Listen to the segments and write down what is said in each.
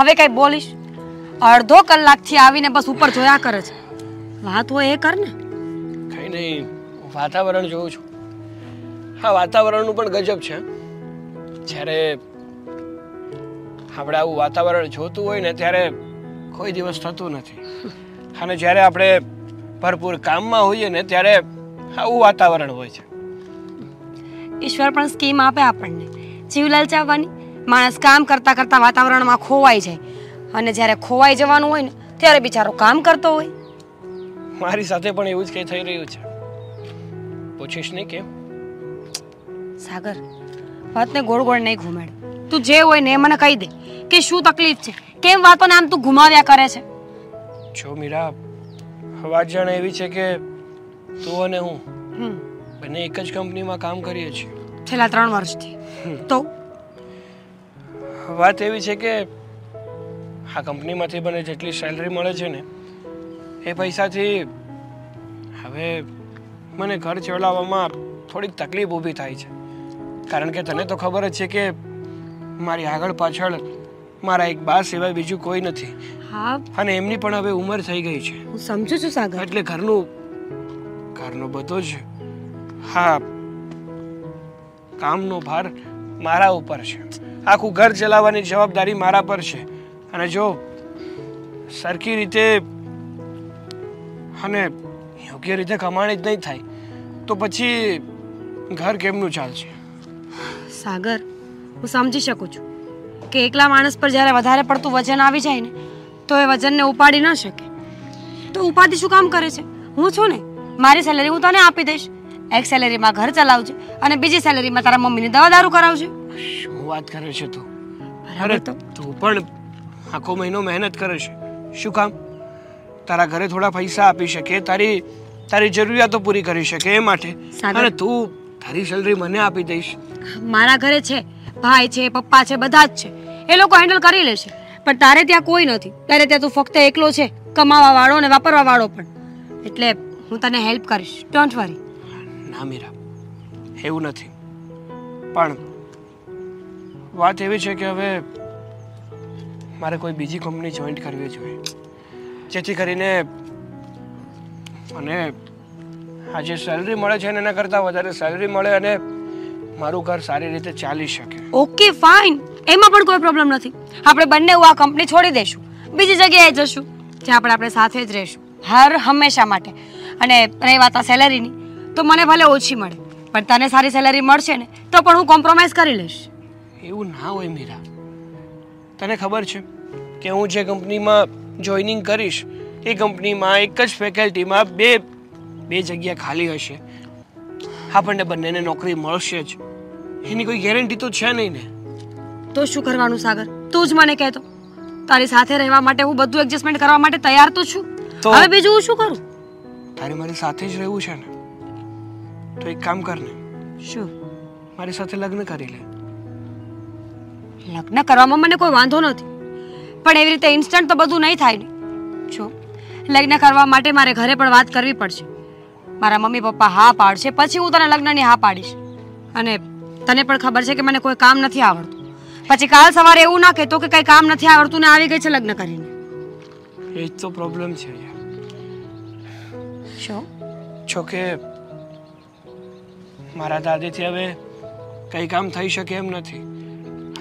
હવે કઈ બોલીશ? અડધો કલાકથી આવીને બસ ઉપર જોયા કરે છે. વાત હોય એ કર ને. કઈ નહીં, વાતાવરણ જોઉં છું. હા, વાતાવરણનું પણ ગજબ છે. જ્યારે આપણે આવું વાતાવરણ જોતું હોય ને ત્યારે કોઈ દિવસ થતું નથી, અને જ્યારે આપણે ભરપૂર કામમાં હોઈએ ને ત્યારે આવું વાતાવરણ હોય છે. ઈશ્વર પણ સ્કીમ આપે આપણને જીવ લલચાવવાની. માણસ કામ કરતા કરતા વાતાવરણમાં ખોવાઈ જાય, અને જ્યારે ખોવાઈ જવાનું હોય ને ત્યારે બિચારો કામ કરતો હોય. મારી સાથે પણ એવું જ કંઈ થઈ રહ્યું છે. પૂછીશ નહીં કેમ? સાગર, વાતને ગોળ ગોળ નહીં ઘુમાડ. તું જે હોય ને એ મને કહી દે કે શું તકલીફ છે, કેમ વાતોને આમ તું ઘુમાવ્યા કરે છે. જો મીરા, વાત જાણે એવી છે કે તું અને હું બંને એક જ કંપનીમાં કામ કરીએ છીએ છેલ્લા 3 વર્ષથી. તો વાત એવી છે કે આ કંપનીમાંથી મને જેટલી સેલરી મળે છે ને એ પૈસાથી હવે મને ઘર ચલાવવામાં થોડીક તકલીફ ઊભી થાય છે. કારણ કે તને તો ખબર જ છે કે મારી આગળ પાછળ મારા એક બા સિવાય બીજું કોઈ નથી. હા, અને એમની પણ હવે ઉંમર થઈ ગઈ છે. હું સમજુ છું સાગર. એટલે ઘરનો બધો જ કામનો ભાર મારા ઉપર છે. આખું ઘર ચલાવવાની જવાબદારી મારા પર છે. અને જો સરખી રીતે અને યોગ્ય રીતે કમાણી જ નહીં થાય તો પછી ઘર કેમનું ચાલશે? સાગર, હું સમજી શકું છું કે એકલા માણસ પર જ્યારે વધારે પડતું વજન આવી જાય ને તો એ વજનને ઉપાડી ન શકે. તો ઉપાધિ શું કામ કરે છે? હું છું ને, મારી સેલેરી હું તને આપી દઈશ. એક સેલેરીમાં ઘર ચલાવજે અને બીજી સેલેરીમાં તારા મમ્મીની દવા દારૂ કરાવજે. શું વાત કરે છે તું? અરે તું પણ આખો મહિનો મહેનત કરે છે. શું કામ? તારા ઘરે થોડા પૈસા આપી શકે, તારી જરૂરિયાતો પૂરી કરી શકે એ માટે. અને તું તારી સેલરી મને આપી દઈશ. મારા ઘરે છે ભાઈ છે, પપ્પા છે, બધા જ છે. એ લોકો હેન્ડલ કરી લેશે. પણ તારે ત્યાં કોઈ નથી. તારે ત્યાં તું ફક્ત એકલો છે, કમાવા વાળો અને વાપરવા વાળો પણ. એટલે હું તને હેલ્પ કરીશ, ડોન્ટ વરી. ના મીરા, એવું નથી. પણ વાત એવી છે કે હવે મારે કોઈ બીજી કંપની જોઈન્ટ કરવી જોઈએ, જેથી કરીને મને આ જે સેલરી મળે છે એના કરતાં વધારે સેલરી મળે અને મારું ઘર સારી રીતે ચાલી શકે. ઓકે ફાઇન, એમાં પણ કોઈ પ્રોબ્લેમ નથી. આપણે બંને આ કંપની છોડી દઈશું, બીજી જગ્યાએ જશું જ્યાં આપણે સાથે જ રહીશું હર હંમેશા માટે. અને રહી વાત આ સેલરીની, તો મને ભલે ઓછી મળે પણ તને સારી સેલરી મળશે ને તો પણ હું કોમ્પ્રોમાઇઝ કરી લઈશ. એવું ના હોય મીરા. તને ખબર છે કે હું જે કંપનીમાં જોઈનિંગ કરીશ એ કંપનીમાં એક જ ફેકલ્ટીમાં બે જગ્યા ખાલી હશે. આપણને બંનેને નોકરી મળશે જ, એની કોઈ ગેરંટી તો છે નહીં ને. તો શું કરવાનું સાગર? તું જ મને કહેતો. તારી સાથે રહેવા માટે હું બધું એડજસ્ટમેન્ટ કરવા માટે તૈયાર તો છું. હવે બીજું હું શું કરું? તારે મારી સાથે જ રહેવું છે ને, તો એક કામ કર ને. શું? મારી સાથે લગ્ન કરી લે. લગ્ન કરવામાં મને કોઈ વાંધો નથી, પણ એવી રીતે ઇન્સ્ટન્ટ તો બધું નહીં થાય ને. જો લગ્ન કરવા માટે મારે ઘરે પણ વાત કરવી પડશે. મારા મમ્મી પપ્પા હા પાડશે પછી હું તને લગ્નની હા પાડીશ. અને તને પણ ખબર છે કે મને કોઈ કામ નથી આવડતું. પછી કાલ સવારે એવું ના કહેતો કે કઈ કામ નથી આવડતું ને આવી ગઈ છે લગ્ન કરીને. એ જ તો પ્રોબ્લેમ છે યાર. શું? જો કે મારા દાદીથી હવે કઈ કામ થઈ શકે એમ નથી.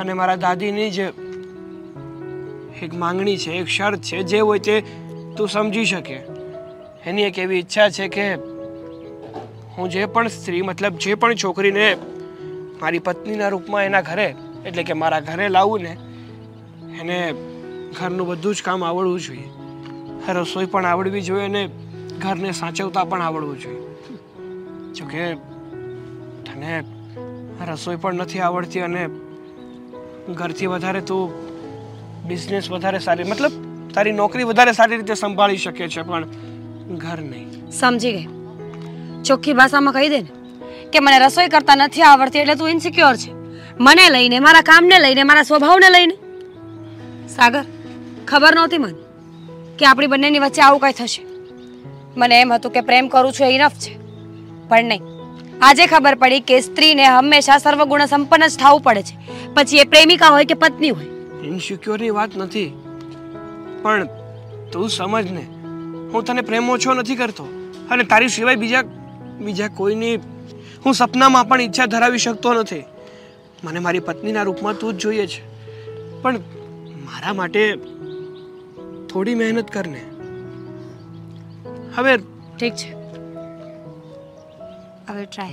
અને મારા દાદીની જ એક માંગણી છે, એક શરત છે, જે હોય તે તું સમજી શકે. એની એક એવી ઈચ્છા છે કે હું જે પણ સ્ત્રી મતલબ જે પણ છોકરીને મારી પત્નીના રૂપમાં એના ઘરે એટલે કે મારા ઘરે લાવું ને એને ઘરનું બધું જ કામ આવડવું જોઈએ. રસોઈ પણ આવડવી જોઈએ અને ઘરને સાચવતા પણ આવડવું જોઈએ. જોકે તને રસોઈ પણ નથી આવડતી અને ઘરથી વધારે તું બિઝનેસ વધારે સારી મતલબ તારી નોકરી વધારે સારી રીતે સંભાળી શકે છે પણ ઘર નહીં. સમજી ગઈ. ચોખ્ખી ભાષામાં કહી દે ને કે મને રસોઈ કરતા નથી આવડતી એટલે તું ઇન્સિક્યોર છે. મને લઈને, મારા કામને લઈને, મારા સ્વભાવને લઈને. સાગર, ખબર નહોતી મને કે આપણી બંનેની વચ્ચે આવું કંઈ થશે. મને એમ હતું કે પ્રેમ કરું છું એ ઇનફ છે, પણ નહીં. આજે ખબર પડી કે સ્ત્રીને હંમેશા સર્વગુણ સંપન્ન જ થવું પડે છે, પછી એ પ્રેમિકા હોય કે પત્ની હોય. ઇનસિક્યોરની વાત નથી, પણ તું સમજ ને, હું તને પ્રેમ ઓછો નથી કરતો, અને તારી સિવાય બીજા કોઈની હું સપનામાં પણ ઈચ્છા ધરાવી શકતો નથી. મને મારી પત્નીના રૂપમાં તું જ જોઈએ છે, પણ મારા માટે થોડી મહેનત કરને. હવે ઠીક છે, I will try.